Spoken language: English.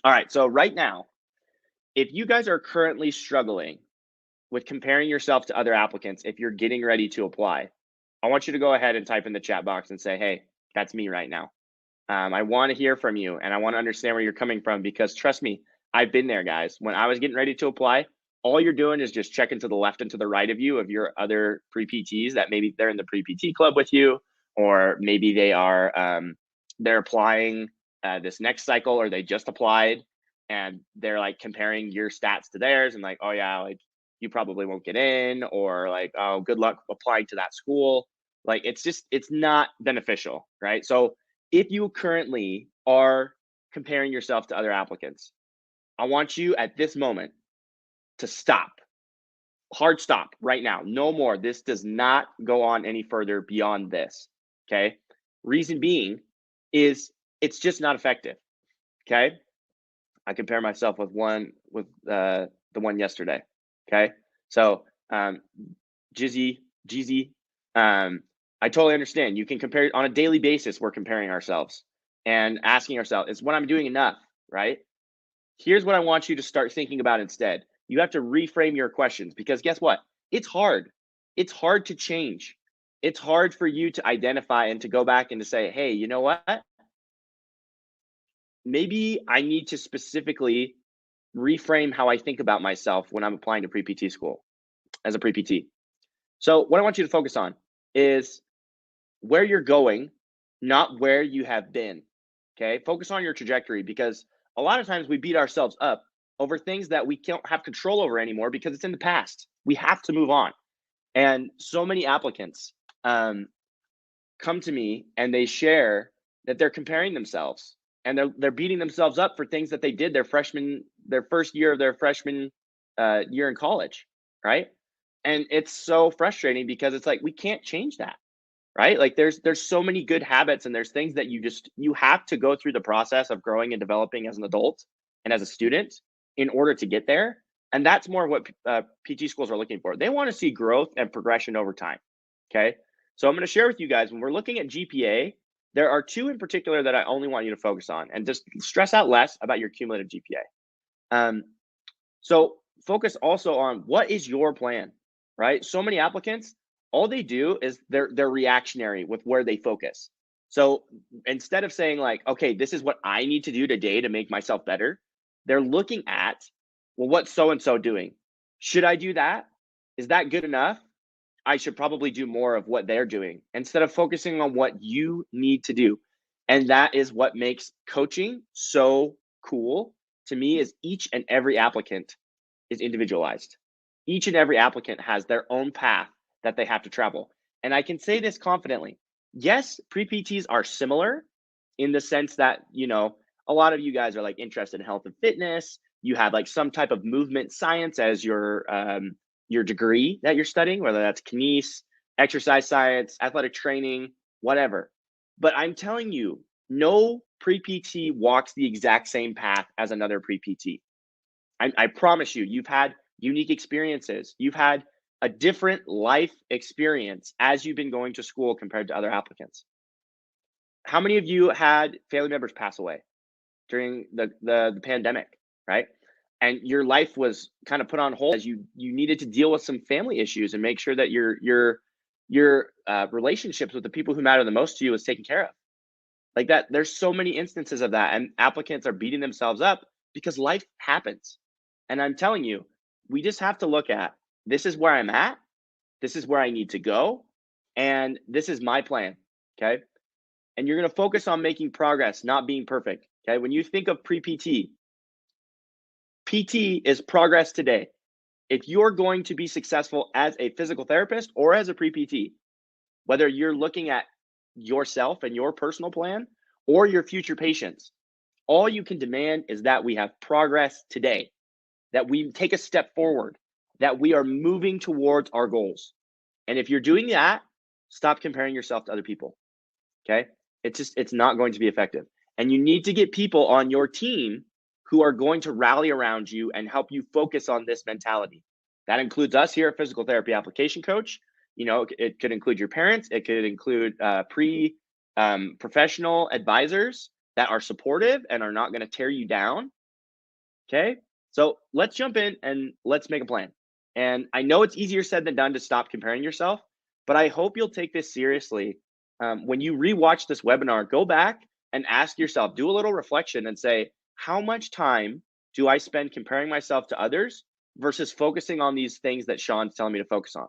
All right. So right now, if you guys are currently struggling with comparing yourself to other applicants, if you're getting ready to apply, I want you to go ahead and type in the chat box and say, hey, that's me right now. I want to hear from you and I want to understand where you're coming from because trust me, I've been there, guys. When I was getting ready to apply, all you're doing is just checking to the left and to the right of you of your other pre-PTs that maybe they're in the pre-PT club with you, or maybe they're applying this next cycle, or they just applied and they're like comparing your stats to theirs and like, oh yeah, like you probably won't get in, or like, oh, good luck applying to that school. Like it's not beneficial, right? So if you currently are comparing yourself to other applicants, I want you at this moment to stop. Hard stop right now. No more. This does not go on any further beyond this. Okay. Reason being is it's just not effective. Okay. I compare myself with the one yesterday. Okay. So, Jizzy, I totally understand. You can compare on a daily basis. We're comparing ourselves and asking ourselves, is what I'm doing enough? Right. Here's what I want you to start thinking about instead. You have to reframe your questions because guess what? It's hard. It's hard to change. It's hard for you to identify and to go back and to say, hey, you know what? Maybe I need to specifically reframe how I think about myself when I'm applying to pre-PT school as a pre-PT. So, what I want you to focus on is where you're going, not where you have been. Okay. Focus on your trajectory because a lot of times we beat ourselves up over things that we can't have control over anymore because it's in the past. We have to move on. And so many applicants come to me and they share that they're comparing themselves and they're beating themselves up for things that they did their first year of their freshman year in college, right? And it's so frustrating because it's like we can't change that, right? Like there's so many good habits and there's things that you have to go through the process of growing and developing as an adult and as a student in order to get there. And that's more what PT schools are looking for. They want to see growth and progression over time. Okay. So I'm going to share with you guys when we're looking at GPA, there are two in particular that I only want you to focus on and just stress out less about your cumulative GPA. So focus also on what is your plan, right? So many applicants, all they do is they're reactionary with where they focus. So instead of saying like, okay, this is what I need to do today to make myself better, they're looking at, well, what's so and so doing? Should I do that? Is that good enough? I should probably do more of what they're doing instead of focusing on what you need to do. And that is what makes coaching so cool to me is each and every applicant is individualized. Each and every applicant has their own path that they have to travel. And I can say this confidently. Yes, pre-PTs are similar in the sense that, a lot of you guys are like interested in health and fitness. You have like some type of movement science as your degree that you're studying, whether that's kines, exercise science, athletic training, whatever. But I'm telling you, no pre-PT walks the exact same path as another pre-PT. I promise you, you've had unique experiences. You've had a different life experience as you've been going to school compared to other applicants. How many of you had family members pass away during the pandemic, right? And your life was kind of put on hold as you needed to deal with some family issues and make sure that your relationships with the people who matter the most to you was taken care of. Like that, there's so many instances of that, and applicants are beating themselves up because life happens. And I'm telling you, we just have to look at this is where I'm at, this is where I need to go, and this is my plan. Okay. And you're going to focus on making progress, not being perfect. Okay. When you think of pre-PT, PT is progress today. If you're going to be successful as a physical therapist or as a pre-PT, whether you're looking at yourself and your personal plan or your future patients, all you can demand is that we have progress today, that we take a step forward, that we are moving towards our goals. And if you're doing that, stop comparing yourself to other people. Okay. It's not going to be effective. And you need to get people on your team who are going to rally around you and help you focus on this mentality. That includes us here at Physical Therapy Application Coach. It could include your parents. It could include professional advisors that are supportive and are not going to tear you down. Okay. So let's jump in and let's make a plan. And I know it's easier said than done to stop comparing yourself, but I hope you'll take this seriously. When you rewatch this webinar, go back and ask yourself, do a little reflection and say, how much time do I spend comparing myself to others versus focusing on these things that Sean's telling me to focus on?